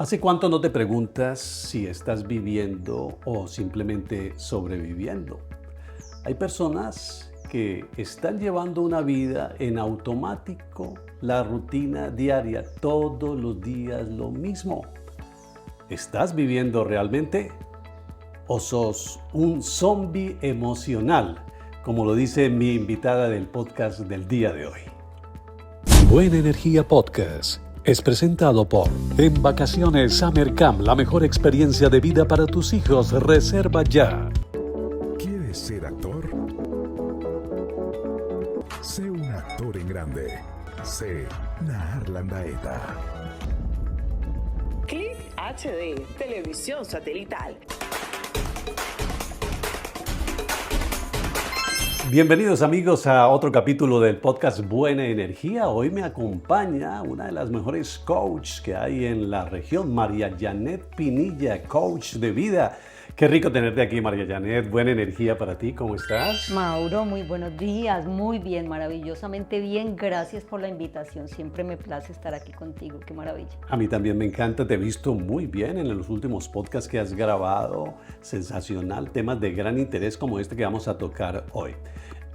¿Hace cuánto no te preguntas si estás viviendo o simplemente sobreviviendo? Hay personas que están llevando una vida en automático, la rutina diaria, todos los días lo mismo. ¿Estás viviendo realmente? ¿O sos un zombie emocional, como lo dice mi invitada del podcast del día de hoy? Buena Energía Podcast es presentado por En Vacaciones Summer Camp, la mejor experiencia de vida para tus hijos. Reserva ya. ¿Quieres ser actor? Sé un actor en grande. Sé Nahar Landaeta. Click HD, televisión satelital. Bienvenidos amigos a otro capítulo del podcast Buena Energía. Hoy me acompaña una de las mejores coaches que hay en la región, María Janet Pinilla, coach de vida. Qué rico tenerte aquí, María Janet. Buena energía para ti, ¿cómo estás? Mauro, muy buenos días, muy bien, maravillosamente bien. Gracias por la invitación, siempre me place estar aquí contigo, qué maravilla. A mí también me encanta, te he visto muy bien en los últimos podcasts que has grabado. Sensacional, temas de gran interés como este que vamos a tocar hoy.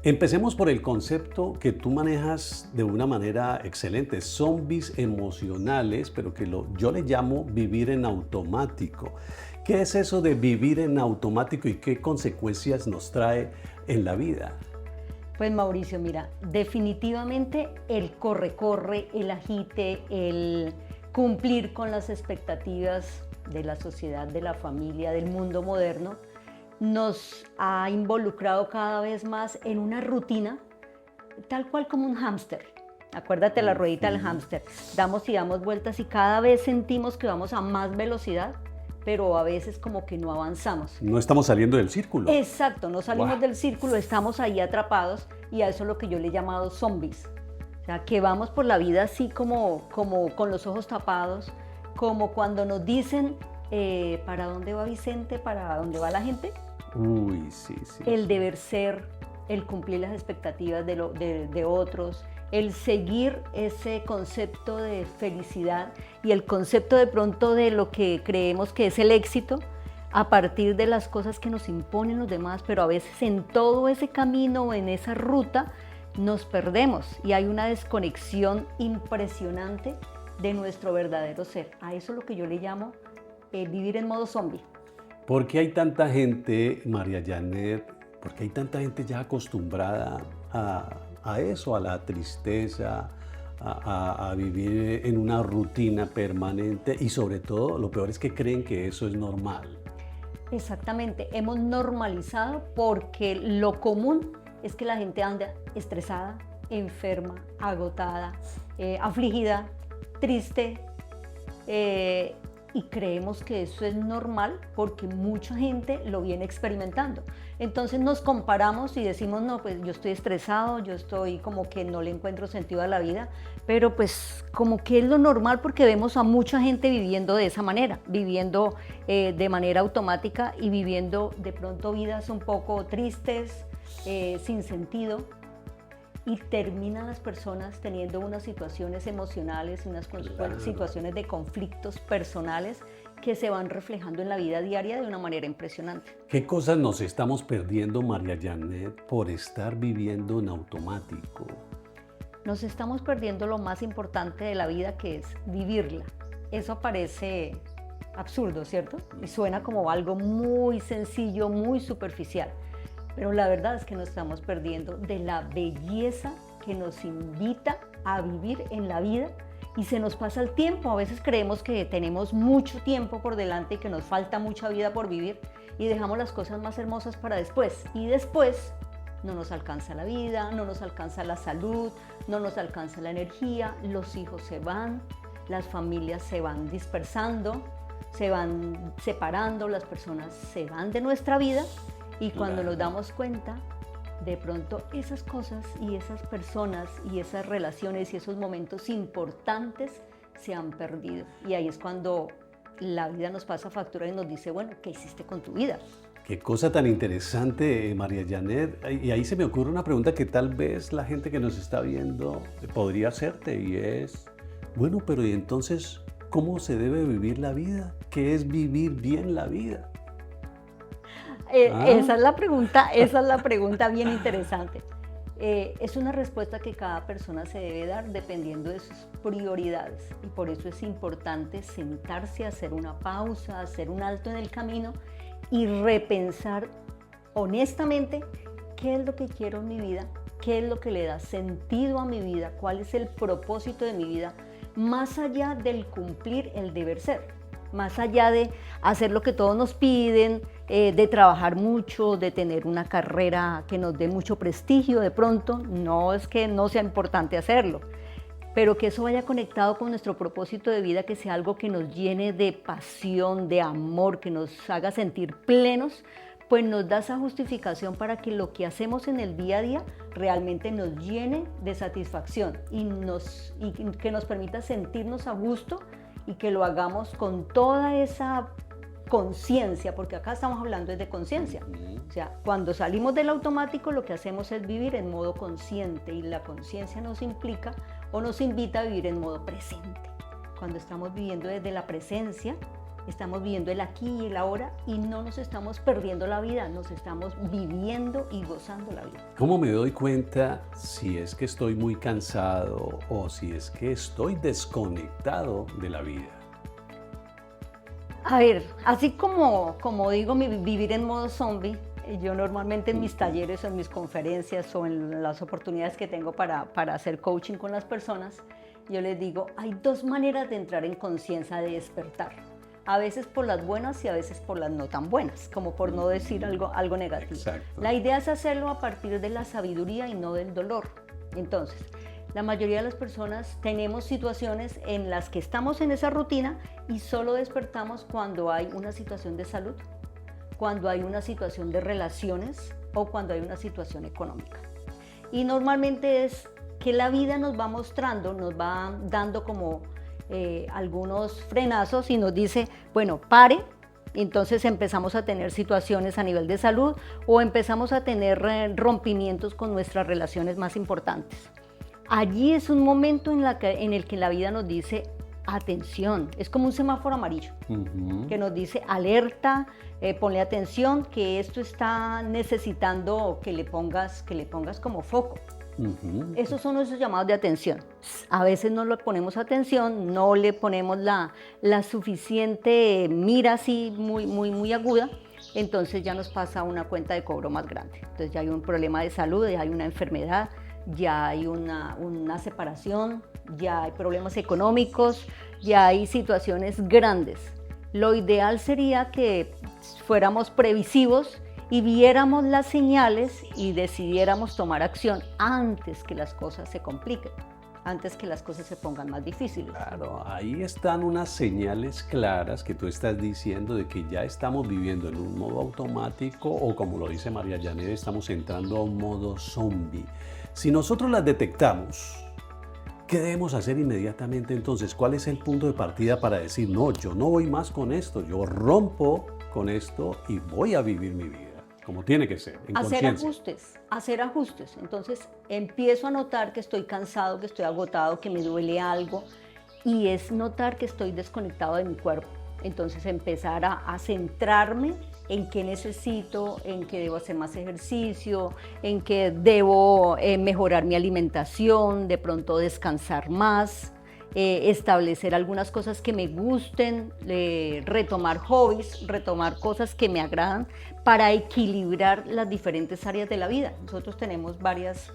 Empecemos por el concepto que tú manejas de una manera excelente, zombies emocionales, pero que yo le llamo vivir en automático. ¿Qué es eso de vivir en automático y qué consecuencias nos trae en la vida? Pues Mauricio, mira, definitivamente el corre-corre, el agite, el cumplir con las expectativas de la sociedad, de la familia, del mundo moderno, nos ha involucrado cada vez más en una rutina, tal cual como un hámster. Acuérdate la ruedita del hámster. Damos y damos vueltas y cada vez sentimos que vamos a más velocidad, pero a veces como que no avanzamos. No estamos saliendo del círculo. Exacto, no salimos del círculo, estamos ahí atrapados y a eso es lo que yo le he llamado zombies. O sea, que vamos por la vida así como con los ojos tapados, como cuando nos dicen ¿para dónde va Vicente? ¿Para dónde va la gente? Uy, sí. El deber ser, el cumplir las expectativas de otros, el seguir ese concepto de felicidad y el concepto de pronto de lo que creemos que es el éxito a partir de las cosas que nos imponen los demás, pero a veces en todo ese camino, en esa ruta, nos perdemos y hay una desconexión impresionante de nuestro verdadero ser. A eso es lo que yo le llamo vivir en modo zombie. ¿Por qué hay tanta gente, María Janet, por qué hay tanta gente ya acostumbrada a eso, a la tristeza, a vivir en una rutina permanente y sobre todo lo peor es que creen que eso es normal? Exactamente, hemos normalizado porque lo común es que la gente anda estresada, enferma, agotada, afligida, triste, y creemos que eso es normal porque mucha gente lo viene experimentando. Entonces nos comparamos y decimos, no, pues yo estoy estresado, yo estoy como que no le encuentro sentido a la vida, pero pues como que es lo normal porque vemos a mucha gente viviendo de esa manera, viviendo de manera automática y viviendo de pronto vidas un poco tristes, sin sentido. Y terminan las personas teniendo unas situaciones emocionales, unas situaciones de conflictos personales que se van reflejando en la vida diaria de una manera impresionante. ¿Qué cosas nos estamos perdiendo, María Janet, por estar viviendo en automático? Nos estamos perdiendo lo más importante de la vida, que es vivirla. Eso parece absurdo, ¿cierto? Y suena como algo muy sencillo, muy superficial. Pero la verdad es que nos estamos perdiendo de la belleza que nos invita a vivir en la vida y se nos pasa el tiempo. A veces creemos que tenemos mucho tiempo por delante y que nos falta mucha vida por vivir y dejamos las cosas más hermosas para después. Y después no nos alcanza la vida, no nos alcanza la salud, no nos alcanza la energía, los hijos se van, las familias se van dispersando, se van separando, las personas se van de nuestra vida. Y cuando nos damos cuenta, de pronto esas cosas y esas personas y esas relaciones y esos momentos importantes se han perdido. Y ahí es cuando la vida nos pasa factura y nos dice, bueno, ¿qué hiciste con tu vida? Qué cosa tan interesante, María Janet. Y ahí se me ocurre una pregunta que tal vez la gente que nos está viendo podría hacerte y es, bueno, pero ¿y entonces ¿Cómo se debe vivir la vida? ¿Qué es vivir bien la vida? Esa es la pregunta bien interesante. Es una respuesta que cada persona se debe dar dependiendo de sus prioridades y por eso es importante sentarse, hacer una pausa, hacer un alto en el camino y repensar honestamente qué es lo que quiero en mi vida, qué es lo que le da sentido a mi vida, cuál es el propósito de mi vida, más allá del cumplir el deber ser, más allá de hacer lo que todos nos piden, de trabajar mucho, de tener una carrera que nos dé mucho prestigio de pronto. No es que no sea importante hacerlo, pero que eso vaya conectado con nuestro propósito de vida, que sea algo que nos llene de pasión, de amor, que nos haga sentir plenos, pues nos da esa justificación para que lo que hacemos en el día a día realmente nos llene de satisfacción y que nos permita sentirnos a gusto y que lo hagamos con toda esa conciencia, porque acá estamos hablando de conciencia. O sea, cuando salimos del automático lo que hacemos es vivir en modo consciente y la conciencia nos implica o nos invita a vivir en modo presente. Cuando estamos viviendo desde la presencia, estamos viviendo el aquí y el ahora y no nos estamos perdiendo la vida, nos estamos viviendo y gozando la vida. ¿Cómo me doy cuenta si es que estoy muy cansado o si es que estoy desconectado de la vida? A ver, así como digo vivir en modo zombie, yo normalmente en mis talleres o en mis conferencias o en las oportunidades que tengo para hacer coaching con las personas, yo les digo, hay dos maneras de entrar en conciencia, de despertar. A veces por las buenas y a veces por las no tan buenas, como por no decir algo negativo. Exacto. La idea es hacerlo a partir de la sabiduría y no del dolor. Entonces, la mayoría de las personas tenemos situaciones en las que estamos en esa rutina y solo despertamos cuando hay una situación de salud, cuando hay una situación de relaciones o cuando hay una situación económica. Y normalmente es que la vida nos va mostrando, nos va dando como algunos frenazos y nos dice, bueno, pare. Entonces empezamos a tener situaciones a nivel de salud o empezamos a tener rompimientos con nuestras relaciones más importantes. Allí es un momento en el que la vida nos dice, atención, es como un semáforo amarillo, que nos dice, alerta, ponle atención, que esto está necesitando que le pongas como foco. Esos son esos llamados de atención. A veces no le ponemos atención, no le ponemos la suficiente mira así muy aguda, entonces ya nos pasa una cuenta de cobro más grande. Entonces ya hay un problema de salud, ya hay una enfermedad, ya hay una separación, ya hay problemas económicos, ya hay situaciones grandes. Lo ideal sería que fuéramos previsivos y viéramos las señales y decidiéramos tomar acción antes que las cosas se compliquen, antes que las cosas se pongan más difíciles. Claro, ahí están unas señales claras que tú estás diciendo de que ya estamos viviendo en un modo automático o, como lo dice María Janet, estamos entrando a un modo zombie. Si nosotros las detectamos, ¿qué debemos hacer inmediatamente entonces? ¿Cuál es el punto de partida para decir, no, yo no voy más con esto, yo rompo con esto y voy a vivir mi vida como tiene que ser, en conciencia? Hacer ajustes. Entonces empiezo a notar que estoy cansado, que estoy agotado, que me duele algo y es notar que estoy desconectado de mi cuerpo. Entonces empezar a centrarme en qué necesito, en qué debo hacer más ejercicio, en qué debo mejorar mi alimentación, de pronto descansar más, establecer algunas cosas que me gusten, retomar hobbies, retomar cosas que me agradan para equilibrar las diferentes áreas de la vida. Nosotros tenemos varias.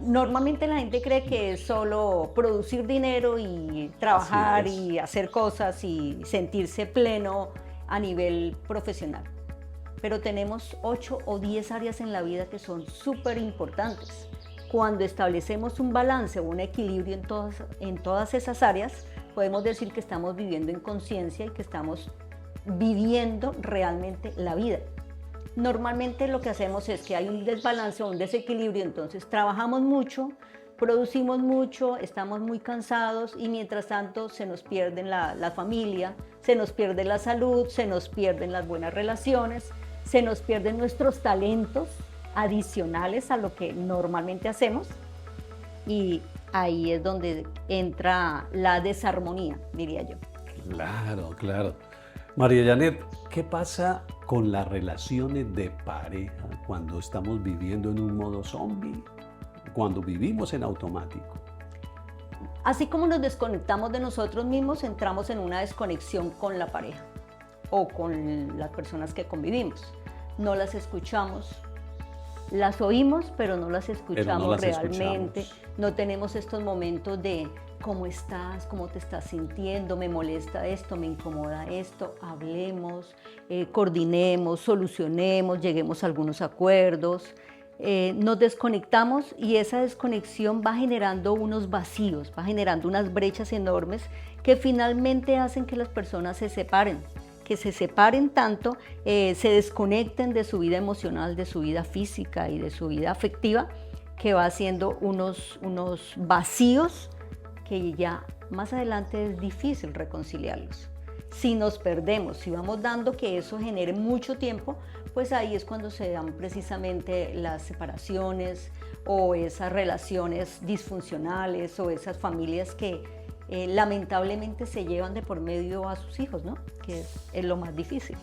Normalmente la gente cree que es solo producir dinero y trabajar y hacer cosas y sentirse pleno a nivel profesional. Pero tenemos 8 o 10 áreas en la vida que son súper importantes. Cuando establecemos un balance o un equilibrio en todas esas áreas, podemos decir que estamos viviendo en conciencia y que estamos viviendo realmente la vida. Normalmente lo que hacemos es que hay un desbalance o un desequilibrio, entonces trabajamos mucho, producimos mucho, estamos muy cansados y mientras tanto se nos pierde la familia, se nos pierde la salud, se nos pierden las buenas relaciones, se nos pierden nuestros talentos adicionales a lo que normalmente hacemos y ahí es donde entra la desarmonía, diría yo. Claro, claro. María Janet, ¿qué pasa con las relaciones de pareja cuando estamos viviendo en un modo zombie? Cuando vivimos en automático. Así como nos desconectamos de nosotros mismos, entramos en una desconexión con la pareja o con las personas que convivimos. No las escuchamos, las oímos, pero no las escuchamos realmente. No tenemos estos momentos de cómo estás, cómo te estás sintiendo, me molesta esto, me incomoda esto, hablemos, coordinemos, solucionemos, lleguemos a algunos acuerdos. Nos desconectamos y esa desconexión va generando unos vacíos, va generando unas brechas enormes que finalmente hacen que las personas se separen tanto, se desconecten de su vida emocional, de su vida física y de su vida afectiva, que va haciendo unos vacíos que ya más adelante es difícil reconciliarlos. Si nos perdemos, si vamos dando que eso genere mucho tiempo, pues ahí es cuando se dan precisamente las separaciones o esas relaciones disfuncionales o esas familias que lamentablemente se llevan de por medio a sus hijos, ¿no? Que es lo más difícil.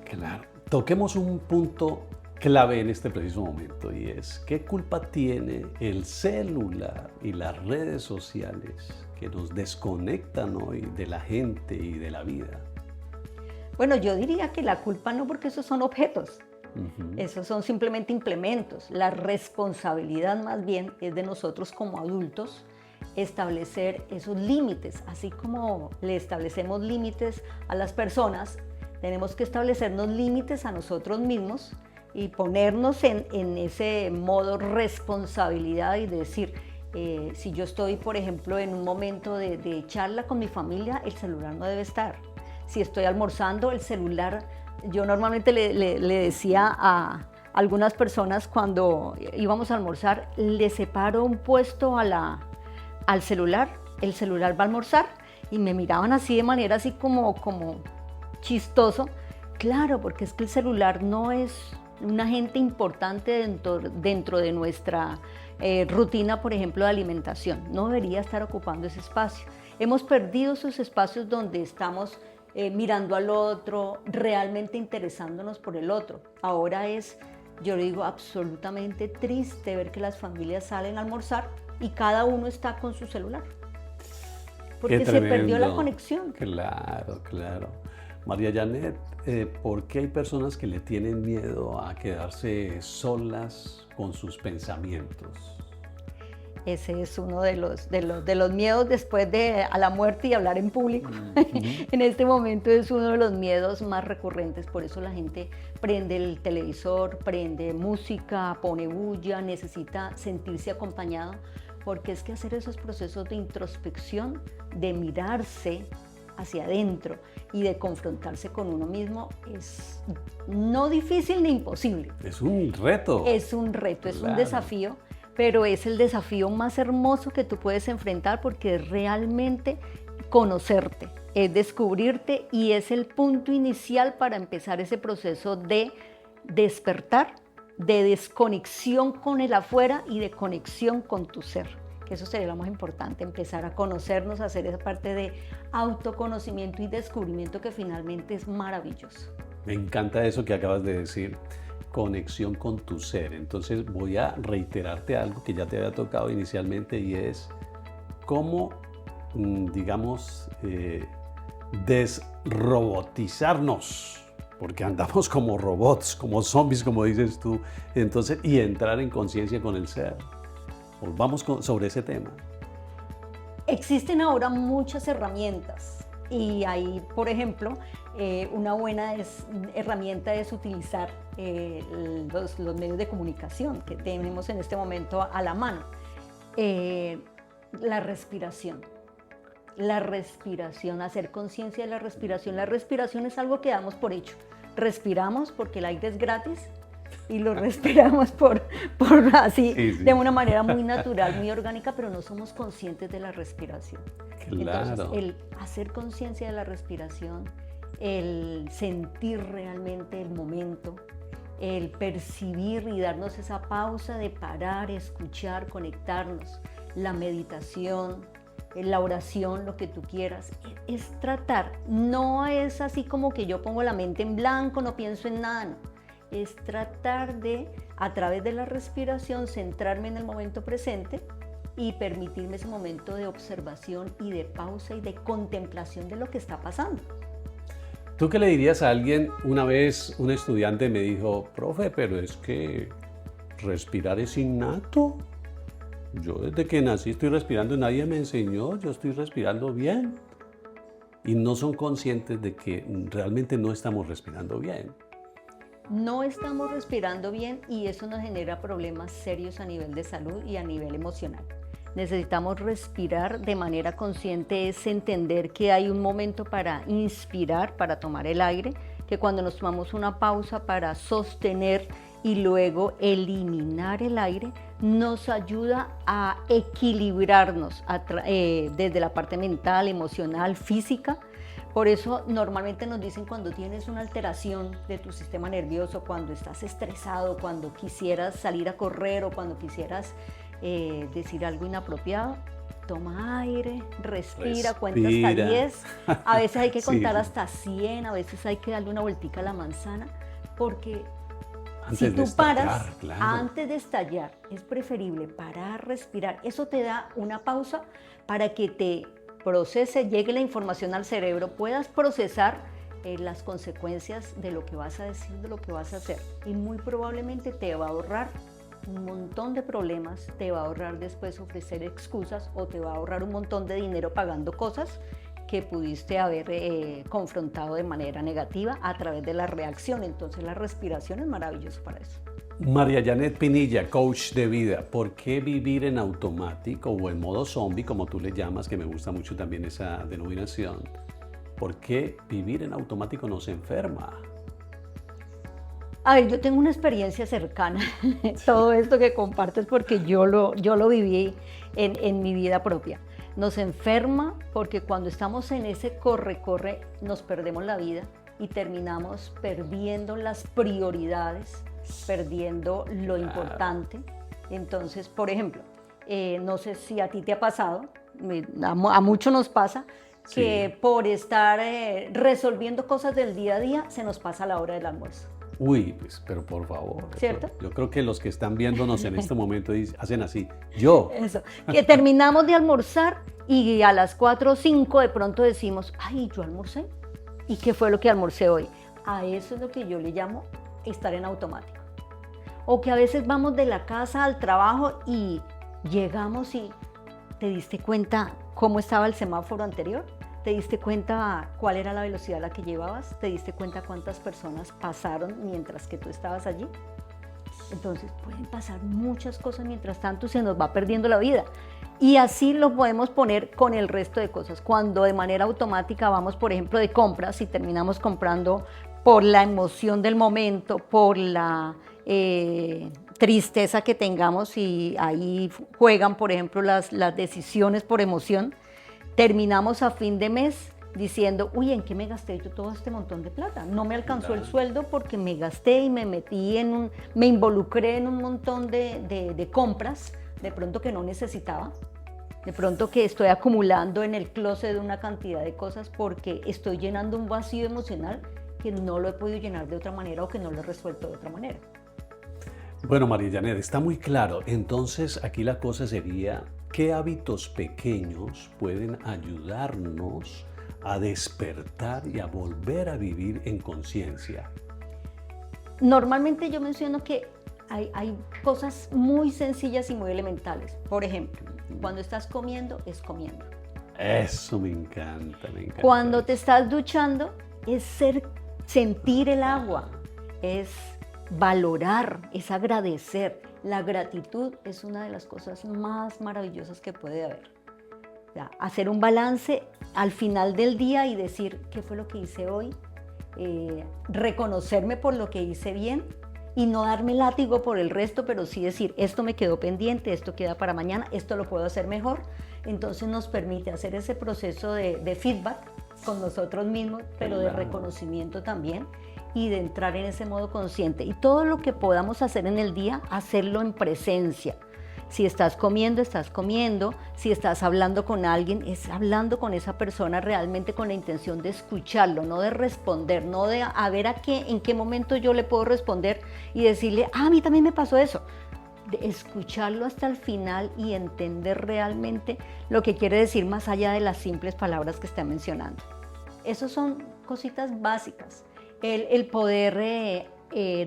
Claro. Toquemos un punto clave en este preciso momento y es ¿qué culpa tiene el celular y las redes sociales que nos desconectan hoy de la gente y de la vida? Bueno, yo diría que la culpa no, porque esos son objetos, esos son simplemente implementos. La responsabilidad más bien es de nosotros como adultos establecer esos límites, así como le establecemos límites a las personas, tenemos que establecernos límites a nosotros mismos y ponernos en ese modo responsabilidad y decir, si yo estoy, por ejemplo, en un momento de charla con mi familia, el celular no debe estar. Si estoy almorzando, el celular, yo normalmente le decía a algunas personas cuando íbamos a almorzar, le separo un puesto al celular, el celular va a almorzar, y me miraban así de manera así como chistoso. Claro, porque es que el celular no es un agente importante dentro de nuestra rutina, por ejemplo, de alimentación. No debería estar ocupando ese espacio. Hemos perdido esos espacios donde estamos mirando al otro, realmente interesándonos por el otro. Ahora es, yo digo, absolutamente triste ver que las familias salen a almorzar y cada uno está con su celular. Porque se perdió la conexión. Claro, claro. María Janet, ¿por qué hay personas que le tienen miedo a quedarse solas con sus pensamientos? Ese es uno de los miedos después de a la muerte y hablar en público. En este momento es uno de los miedos más recurrentes, por eso la gente prende el televisor, prende música, pone bulla, necesita sentirse acompañado, porque es que hacer esos procesos de introspección, de mirarse hacia adentro y de confrontarse con uno mismo es no difícil ni imposible. Es un reto. Es un reto, es un desafío. Pero es el desafío más hermoso que tú puedes enfrentar porque es realmente conocerte, es descubrirte y es el punto inicial para empezar ese proceso de despertar, de desconexión con el afuera y de conexión con tu ser. Que eso sería lo más importante, empezar a conocernos, a hacer esa parte de autoconocimiento y descubrimiento que finalmente es maravilloso. Me encanta eso que acabas de decir. Conexión con tu ser. Entonces voy a reiterarte algo que ya te había tocado inicialmente y es cómo, digamos, desrobotizarnos, porque andamos como robots, como zombies, como dices tú, entonces, y entrar en conciencia con el ser. Vamos sobre ese tema. Existen ahora muchas herramientas y ahí, por ejemplo, una buena herramienta es utilizar los medios de comunicación que tenemos en este momento a la mano. La respiración, hacer conciencia de la respiración. La respiración es algo que damos por hecho. Respiramos porque el aire es gratis y lo respiramos por así, sí. De una manera muy natural, muy orgánica, pero no somos conscientes de la respiración. Claro. Entonces, el hacer conciencia de la respiración, el sentir realmente el momento, el percibir y darnos esa pausa de parar, escuchar, conectarnos, la meditación, la oración, lo que tú quieras, es tratar, no es así como que yo pongo la mente en blanco, no pienso en nada, no. Es tratar de, a través de la respiración, centrarme en el momento presente y permitirme ese momento de observación y de pausa y de contemplación de lo que está pasando. ¿Tú qué le dirías a alguien? Una vez un estudiante me dijo, profe, pero es que respirar es innato. Yo desde que nací estoy respirando, nadie me enseñó, yo estoy respirando bien. Y no son conscientes de que realmente no estamos respirando bien. No estamos respirando bien y eso nos genera problemas serios a nivel de salud y a nivel emocional. Necesitamos respirar de manera consciente, es entender que hay un momento para inspirar, para tomar el aire, que cuando nos tomamos una pausa para sostener y luego eliminar el aire, nos ayuda a equilibrarnos desde la parte mental, emocional, física. Por eso normalmente nos dicen cuando tienes una alteración de tu sistema nervioso, cuando estás estresado, cuando quisieras salir a correr o cuando quisieras decir algo inapropiado, toma aire, respira, cuenta hasta 10. A veces hay que contar hasta 100, a veces hay que darle una vueltica a la manzana, porque si tú paras antes de estallar, es preferible parar, respirar. Eso te da una pausa para que te procese, llegue la información al cerebro, puedas procesar las consecuencias de lo que vas a decir, de lo que vas a hacer. Y muy probablemente te va a ahorrar un montón de problemas, te va a ahorrar después ofrecer excusas o te va a ahorrar un montón de dinero pagando cosas que pudiste haber confrontado de manera negativa a través de la reacción. Entonces la respiración es maravillosa para eso. María Janet Pinilla, coach de vida. ¿Por qué vivir en automático o en modo zombie, como tú le llamas, que me gusta mucho también esa denominación? ¿Por qué vivir en automático nos enferma? A ver, yo tengo una experiencia cercana. Todo esto que compartes porque yo lo viví en mi vida propia. Nos enferma porque cuando estamos en ese corre-corre nos perdemos la vida y terminamos perdiendo las prioridades, perdiendo lo importante. Entonces, por ejemplo, no sé si a ti te ha pasado, a muchos nos pasa, que por estar resolviendo cosas del día a día se nos pasa la hora del almuerzo. Uy, pues, pero por favor. ¿Cierto? Yo creo que los que están viéndonos en este momento hacen así. Yo. Eso, que terminamos de almorzar y a las 4 o 5 de pronto decimos, ay, yo almorcé. ¿Y qué fue lo que almorcé hoy? A eso es lo que yo le llamo estar en automático. O que a veces vamos de la casa al trabajo y llegamos y te diste cuenta cómo estaba el semáforo anterior. ¿Te diste cuenta cuál era la velocidad a la que llevabas? ¿Te diste cuenta cuántas personas pasaron mientras que tú estabas allí? Entonces pueden pasar muchas cosas mientras tanto, se nos va perdiendo la vida. Y así lo podemos poner con el resto de cosas. Cuando de manera automática vamos, por ejemplo, de compras y terminamos comprando por la emoción del momento, por la tristeza que tengamos y ahí juegan, por ejemplo, las decisiones por emoción. Terminamos a fin de mes diciendo, uy, ¿en qué me gasté yo todo este montón de plata? No me alcanzó el sueldo porque me gasté y me metí me involucré en un montón de compras, de pronto que no necesitaba, de pronto que estoy acumulando en el closet una cantidad de cosas porque estoy llenando un vacío emocional que no lo he podido llenar de otra manera o que no lo he resuelto de otra manera. Bueno, María Janet, está muy claro. Entonces, aquí la cosa sería, ¿qué hábitos pequeños pueden ayudarnos a despertar y a volver a vivir en conciencia? Normalmente yo menciono que hay cosas muy sencillas y muy elementales. Por ejemplo, cuando estás comiendo, es comiendo. Eso me encanta, me encanta. Cuando te estás duchando, es sentir el agua, es valorar, es agradecer. La gratitud es una de las cosas más maravillosas que puede haber. O sea, hacer un balance al final del día y decir qué fue lo que hice hoy, reconocerme por lo que hice bien y no darme látigo por el resto, pero sí decir, esto me quedó pendiente, esto queda para mañana, esto lo puedo hacer mejor. Entonces nos permite hacer ese proceso de feedback con nosotros mismos, pero de reconocimiento también y de entrar en ese modo consciente. Y todo lo que podamos hacer en el día, hacerlo en presencia. Si estás comiendo, estás comiendo. Si estás hablando con alguien, es hablando con esa persona realmente con la intención de escucharlo, no de responder, no de a ver en qué momento yo le puedo responder y decirle, a mí también me pasó eso. De escucharlo hasta el final y entender realmente lo que quiere decir más allá de las simples palabras que está mencionando. Esas son cositas básicas. El poder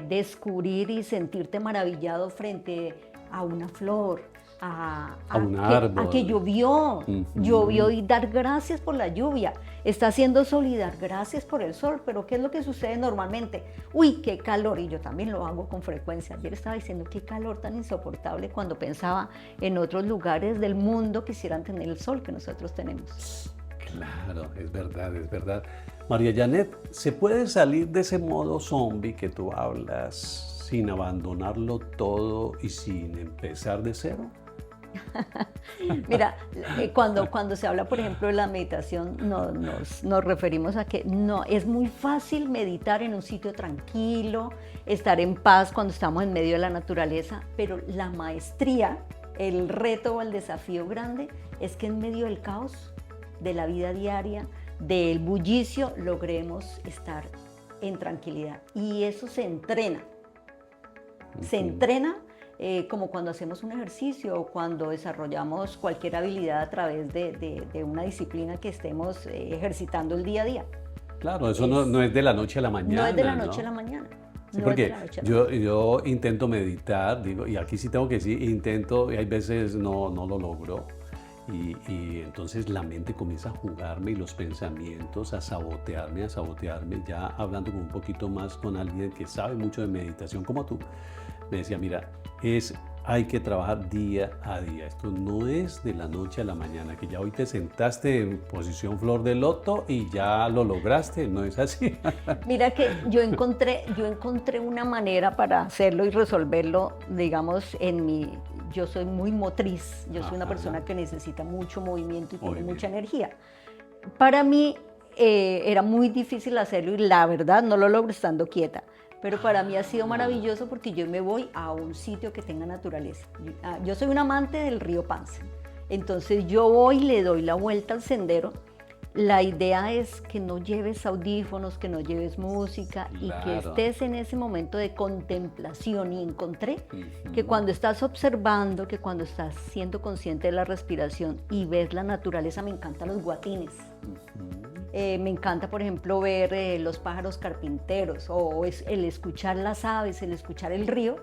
descubrir y sentirte maravillado frente a una flor, a un árbol. A que llovió, llovió y dar gracias por la lluvia. Está haciendo sol y dar gracias por el sol, pero ¿qué es lo que sucede normalmente? Uy, qué calor, y yo también lo hago con frecuencia. Ayer estaba diciendo qué calor tan insoportable cuando pensaba en otros lugares del mundo quisieran tener el sol que nosotros tenemos. Claro, es verdad, es verdad. María Janet, ¿se puede salir de ese modo zombie que tú hablas sin abandonarlo todo y sin empezar de cero? Mira, cuando se habla, por ejemplo, de la meditación, nos referimos a que no, es muy fácil meditar en un sitio tranquilo, estar en paz cuando estamos en medio de la naturaleza, pero la maestría, el reto o el desafío grande es que en medio del caos, de la vida diaria, del bullicio, logremos estar en tranquilidad. Y eso se entrena. Se entrena como cuando hacemos un ejercicio o cuando desarrollamos cualquier habilidad a través de una disciplina que estemos ejercitando el día a día. Claro, eso no es de la noche a la mañana. No es de la noche a la mañana. Sí, porque yo intento meditar, digo, y aquí sí tengo que decir, intento, y hay veces no lo logro. Y entonces la mente comienza a jugarme y los pensamientos a sabotearme, ya hablando con un poquito más con alguien que sabe mucho de meditación como tú, me decía, mira, hay que trabajar día a día, esto no es de la noche a la mañana, que ya hoy te sentaste en posición flor de loto y ya lo lograste, no es así. Mira que yo encontré una manera para hacerlo y resolverlo, digamos, yo soy muy motriz, yo soy una persona que necesita mucho movimiento y tiene mucha energía. Para mí era muy difícil hacerlo y la verdad no lo logro estando quieta, pero para mí ha sido maravilloso porque yo me voy a un sitio que tenga naturaleza. Yo soy un amante del río Pance, entonces yo voy y le doy la vuelta al sendero. La idea es que no lleves audífonos, que no lleves música y que estés en ese momento de contemplación. Y encontré que cuando estás observando, que cuando estás siendo consciente de la respiración y ves la naturaleza, me encantan los guatines. Me encanta, por ejemplo, ver los pájaros carpinteros o el escuchar las aves, el escuchar el río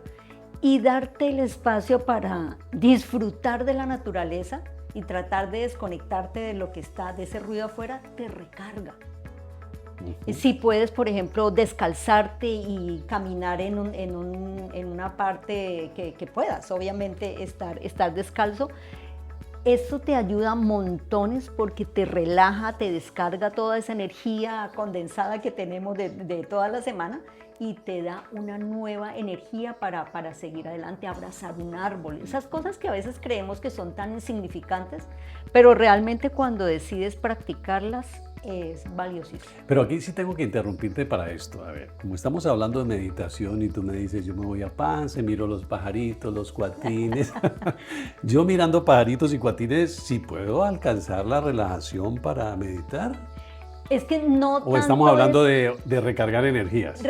y darte el espacio para disfrutar de la naturaleza y tratar de desconectarte de lo que está, de ese ruido afuera, te recarga. Si puedes, por ejemplo, descalzarte y caminar en una parte que puedas, obviamente, estar descalzo, eso te ayuda montones porque te relaja, te descarga toda esa energía condensada que tenemos de toda la semana y te da una nueva energía para seguir adelante, abrazar un árbol, esas cosas que a veces creemos que son tan insignificantes, pero realmente cuando decides practicarlas es valiosísimo. Pero aquí sí tengo que interrumpirte para esto. A ver, como estamos hablando de meditación y tú me dices, yo me voy a Pance, miro los pajaritos, los cuatines. Yo mirando pajaritos y cuatines, ¿sí puedo alcanzar la relajación para meditar? Es que no tanto. ¿O estamos hablando de recargar energías?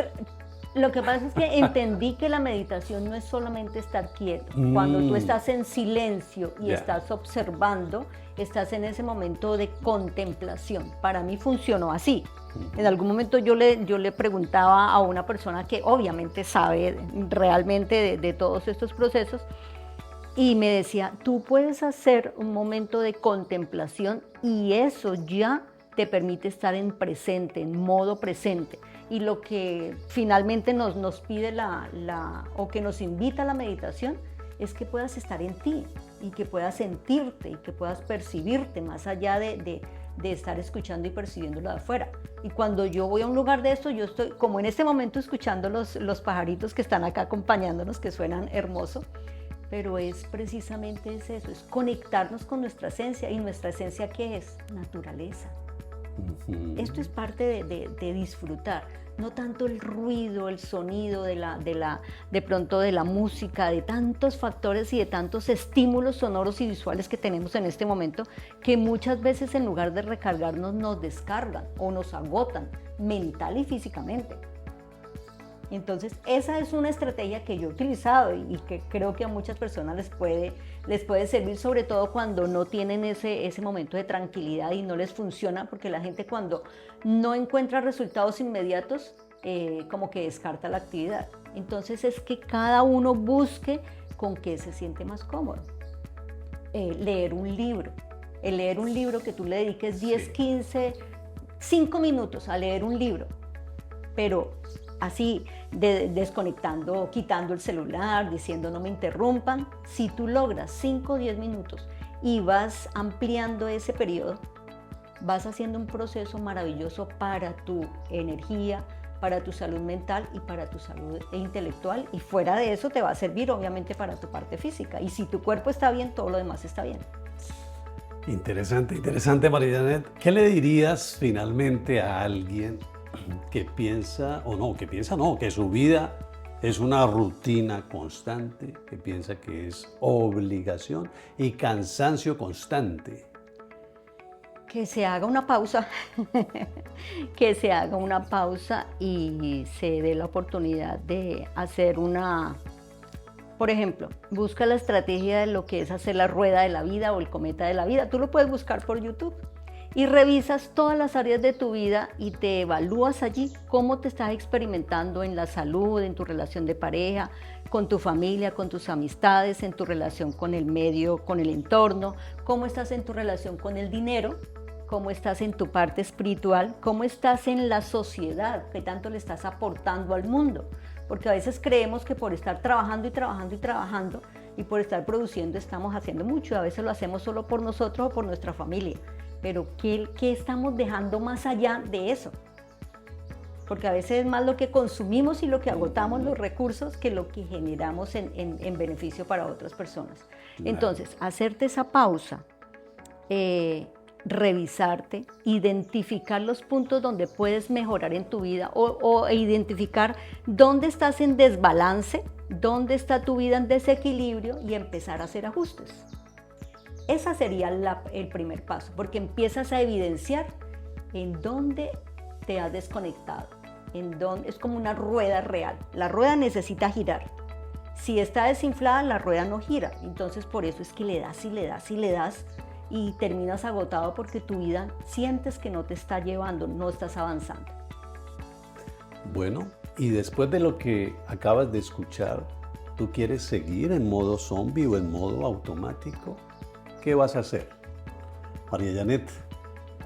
Lo que pasa es que entendí que la meditación no es solamente estar quieto. Cuando tú estás en silencio y estás observando, estás en ese momento de contemplación. Para mí funcionó así. En algún momento yo le preguntaba a una persona que obviamente sabe realmente de todos estos procesos y me decía, tú puedes hacer un momento de contemplación y eso ya te permite estar en presente, en modo presente. Y lo que finalmente nos pide o que nos invita a la meditación es que puedas estar en ti y que puedas sentirte y que puedas percibirte más allá de estar escuchando y percibiéndolo de afuera. Y cuando yo voy a un lugar de esto, yo estoy como en este momento escuchando los pajaritos que están acá acompañándonos, que suenan hermoso, pero es precisamente eso, es conectarnos con nuestra esencia. ¿Y nuestra esencia qué es? Naturaleza. Esto es parte de disfrutar, no tanto el ruido, el sonido de pronto de la música, de tantos factores y de tantos estímulos sonoros y visuales que tenemos en este momento, que muchas veces en lugar de recargarnos nos descargan o nos agotan mental y físicamente. Entonces, esa es una estrategia que yo he utilizado y que creo que a muchas personas les puede servir, sobre todo cuando no tienen ese momento de tranquilidad y no les funciona, porque la gente cuando no encuentra resultados inmediatos, como que descarta la actividad. Entonces, es que cada uno busque con qué se siente más cómodo. Leer un libro. El leer un libro, que tú le dediques 10, 15, 5 minutos a leer un libro, pero así, desconectando, quitando el celular, diciendo no me interrumpan. Si tú logras 5 o 10 minutos y vas ampliando ese periodo, vas haciendo un proceso maravilloso para tu energía, para tu salud mental y para tu salud intelectual, y fuera de eso te va a servir obviamente para tu parte física, y si tu cuerpo está bien, todo lo demás está bien. Interesante, interesante, María Janet. ¿Qué le dirías finalmente a alguien que piensa, que su vida es una rutina constante, que piensa que es obligación y cansancio constante? Que se haga una pausa, que se haga una pausa y se dé la oportunidad de hacer por ejemplo, busca la estrategia de lo que es hacer la rueda de la vida o el cometa de la vida. Tú lo puedes buscar por YouTube y revisas todas las áreas de tu vida y te evalúas allí cómo te estás experimentando en la salud, en tu relación de pareja, con tu familia, con tus amistades, en tu relación con el medio, con el entorno, cómo estás en tu relación con el dinero, cómo estás en tu parte espiritual, cómo estás en la sociedad, qué tanto le estás aportando al mundo. Porque a veces creemos que por estar trabajando y trabajando y trabajando y por estar produciendo estamos haciendo mucho. A veces lo hacemos solo por nosotros o por nuestra familia. Pero ¿qué estamos dejando más allá de eso? Porque a veces es más lo que consumimos y lo que agotamos los recursos que lo que generamos en beneficio para otras personas. Entonces, hacerte esa pausa, revisarte, identificar los puntos donde puedes mejorar en tu vida o identificar dónde estás en desbalance, dónde está tu vida en desequilibrio y empezar a hacer ajustes. Ese sería el primer paso, porque empiezas a evidenciar en dónde te has desconectado, es como una rueda real. La rueda necesita girar. Si está desinflada, la rueda no gira. Entonces, por eso es que le das y le das y le das y terminas agotado porque tu vida sientes que no te está llevando, no estás avanzando. Bueno, y después de lo que acabas de escuchar, ¿tú quieres seguir en modo zombie o en modo automático? ¿Qué vas a hacer? María Janet,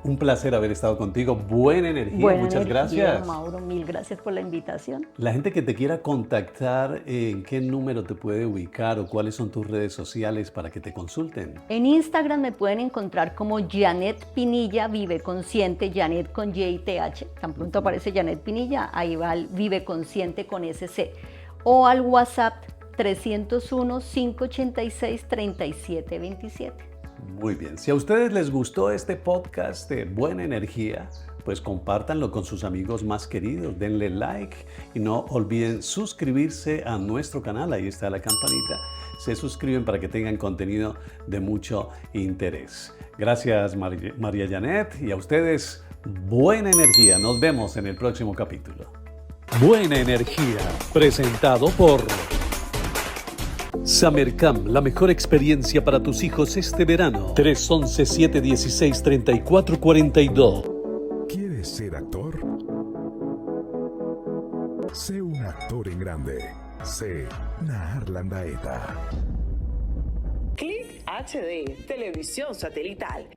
un placer haber estado contigo. Buena energía, muchas gracias. Mauro, mil gracias por la invitación. La gente que te quiera contactar, ¿en qué número te puede ubicar o cuáles son tus redes sociales para que te consulten? En Instagram me pueden encontrar como Janet Pinilla, Vive Consciente, Janet con Y y TH. Tan pronto aparece Janet Pinilla, ahí va el Vive Consciente con SC. O al WhatsApp 301-586-3727. Muy bien. Si a ustedes les gustó este podcast de Buena Energía, pues compártanlo con sus amigos más queridos, denle like y no olviden suscribirse a nuestro canal. Ahí está la campanita. Se suscriben para que tengan contenido de mucho interés. Gracias, María Janet, y a ustedes, buena energía. Nos vemos en el próximo capítulo. Buena Energía, presentado por Samercam, la mejor experiencia para tus hijos este verano. 311-716-3442. ¿Quieres ser actor? Sé un actor en grande. Sé Nahar Landaeta. Click HD, televisión satelital.